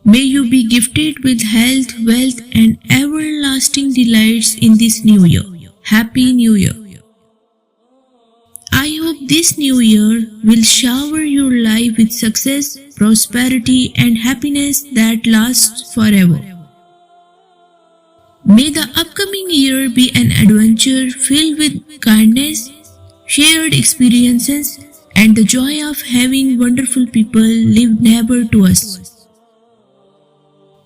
May you be gifted with health, wealth, and everlasting delights in this new year. Happy New Year! I hope this new year will shower your life with success, prosperity, and happiness that lasts forever. May the upcoming year be an adventure filled with kindness, shared experiences, and the joy of having wonderful people live near to us.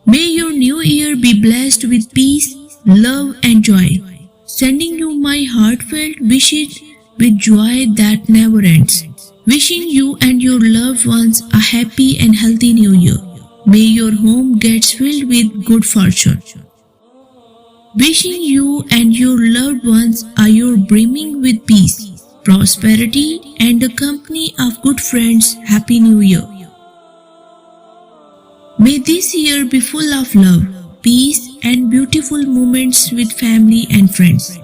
May your new year be blessed with peace, love, and joy. Sending you my heartfelt wishes with joy that never ends. Wishing you and your loved ones a happy and healthy new year. May your home gets filled with good fortune. Wishing you and your loved ones a year brimming with peace, prosperity, and the company of good friends. Happy New Year! May this year be full of love, peace, and beautiful moments with family and friends.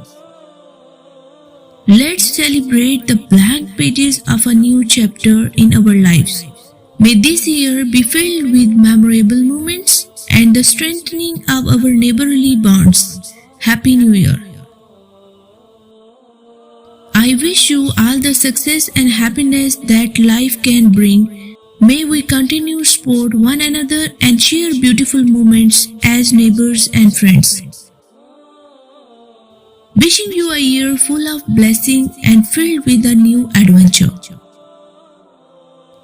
Let's celebrate the blank pages of a new chapter in our lives. May this year be filled with memorable moments and the strengthening of our neighborly bonds. Happy New Year! I wish you all the success and happiness that life can bring. May we continue to support one another and share beautiful moments as neighbors and friends. Wishing you a year full of blessing and filled with a new adventure.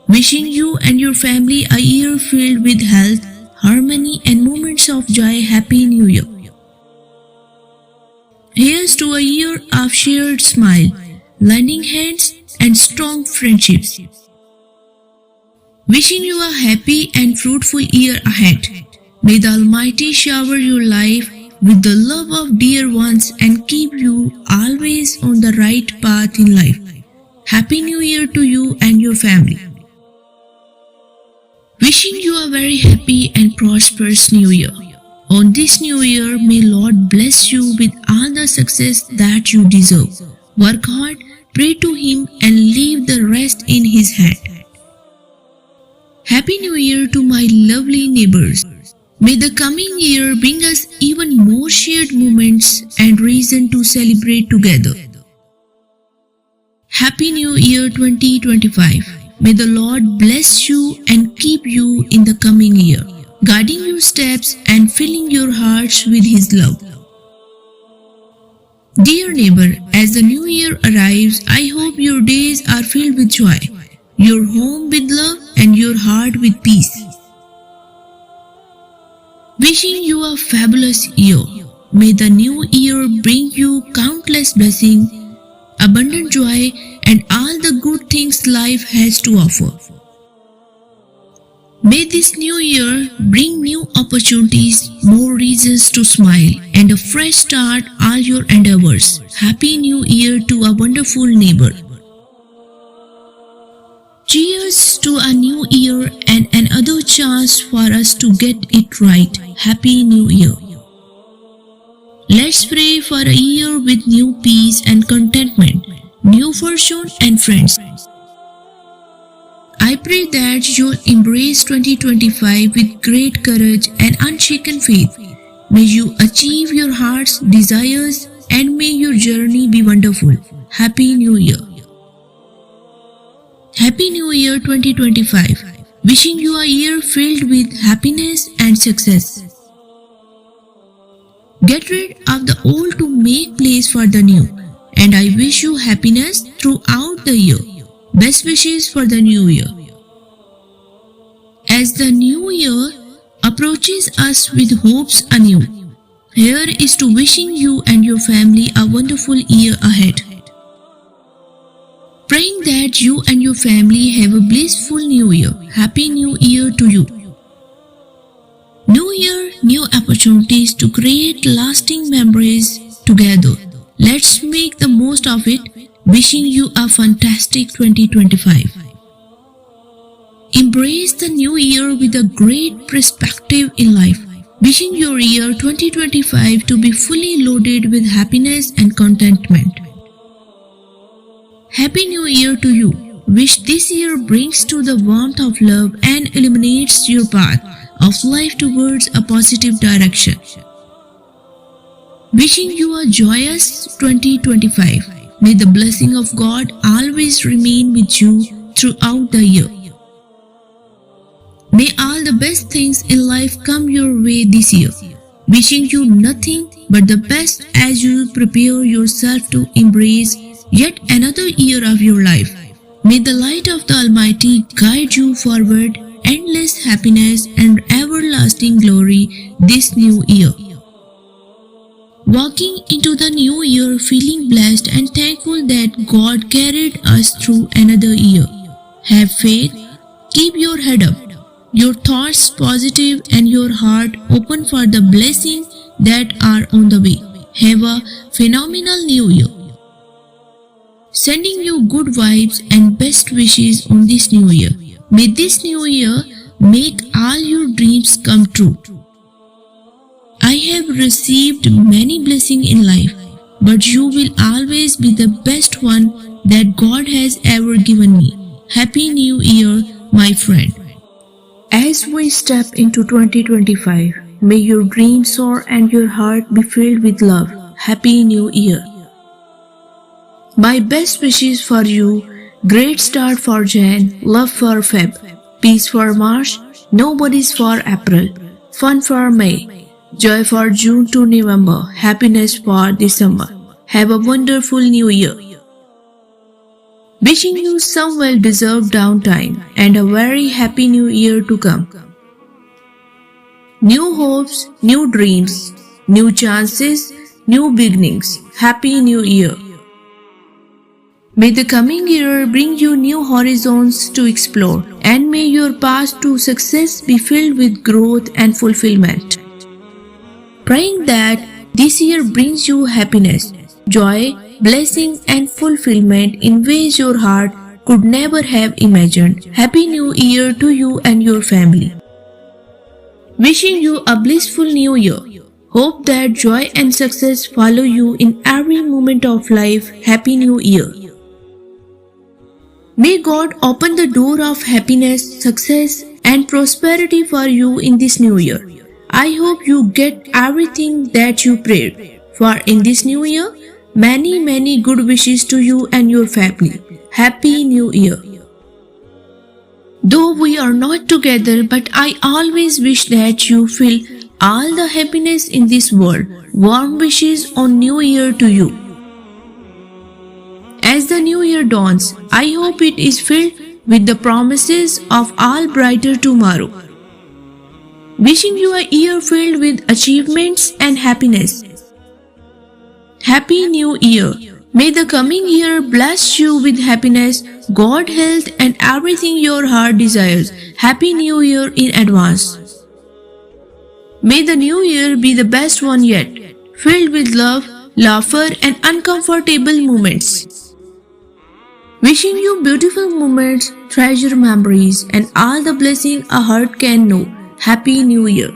Wishing you and your family a year filled with health, harmony, and moments of joy. Happy New Year! Here's to a year of shared smile, lending hands, and strong friendships. Wishing you a happy and fruitful year ahead. May the Almighty shower your life with the love of dear ones and keep you always on the right path in life. Happy New Year to you and your family. Wishing you a very happy and prosperous New Year. On this New Year, may Lord bless you with all the success that you deserve. Work hard, pray to Him, and leave the rest in His hand. Happy New Year to my lovely neighbors. May the coming year bring us even more shared moments and reason to celebrate together. Happy New Year 2025. May the Lord bless you and keep you in the coming year, guiding your steps and filling your hearts with His love. Dear neighbor, as the new year arrives, I hope your days are filled with joy, your home with love, and your heart with peace. Wishing you a fabulous year. May the new year bring you countless blessings, abundant joy, and all the good things life has to offer. May this new year bring new opportunities, more reasons to smile, and a fresh start all your endeavors. Happy New Year to a wonderful neighbor. Cheers to a new year and another chance for us to get it right. Happy New Year. Let's pray for a year with new peace and contentment, new fortune and friends. I pray that you'll embrace 2025 with great courage and unshaken faith. May you achieve your heart's desires and may your journey be wonderful. Happy New Year. Happy New Year 2025. Wishing you a year filled with happiness and success. Get rid of the old to make place for the new. And I wish you happiness throughout the year. Best wishes for the new year. As the new year approaches us with hopes anew, here is to wishing you and your family a wonderful year ahead. Praying that you and your family have a blissful new year. Happy New Year to you. New year, new opportunities to create lasting memories together. Let's make the most of it. Wishing you a fantastic 2025. Embrace the new year with a great perspective in life. Wishing your year 2025 to be fully loaded with happiness and contentment. Happy New Year to you. which this year brings to the warmth of love and illuminates your path of life towards a positive direction. Wishing you a joyous 2025. May the blessing of God always remain with you throughout the year. May all the best things in life come your way this year. Wishing you nothing but the best as you prepare yourself to embrace yet another year of your life. May the light of the Almighty guide you forward, endless happiness and everlasting glory this new year. Walking into the new year feeling blessed and thankful that God carried us through another year. Have faith, keep your head up, your thoughts positive and your heart open for the blessings that are on the way. Have a phenomenal new year. Sending you good vibes and best wishes on this new year. May this new year make all your dreams come true. I have received many blessings in life, but you will always be the best one that God has ever given me. Happy New Year, my friend. As we step into 2025, may your dreams soar and your heart be filled with love. Happy New Year. My best wishes for you, great start for Jan, love for Feb, peace for March, nobody's for April, fun for May, joy for June to November, happiness for December. Have a wonderful new year. Wishing you some well-deserved downtime and a very happy new year to come. New hopes, new dreams, new chances, new beginnings. Happy New Year. May the coming year bring you new horizons to explore, and may your path to success be filled with growth and fulfillment. Praying that this year brings you happiness, joy, blessing and fulfillment in ways your heart could never have imagined. Happy New Year to you and your family. Wishing you a blissful new year. Hope that joy and success follow you in every moment of life. Happy New Year. May God open the door of happiness, success and prosperity for you in this new year. I hope you get everything that you prayed for in this new year. Many good wishes to you and your family. Happy New Year. Though we are not together, but I always wish that you feel all the happiness in this world. Warm wishes on New Year to you. As the new year dawns, I hope it is filled with the promises of all brighter tomorrow. Wishing you a year filled with achievements and happiness. Happy New Year. May the coming year bless you with happiness, God, health and everything your heart desires. Happy New Year in advance. May the new year be the best one yet, filled with love, laughter and uncomfortable moments. Wishing you beautiful moments, treasure memories and all the blessing a heart can know. Happy New Year.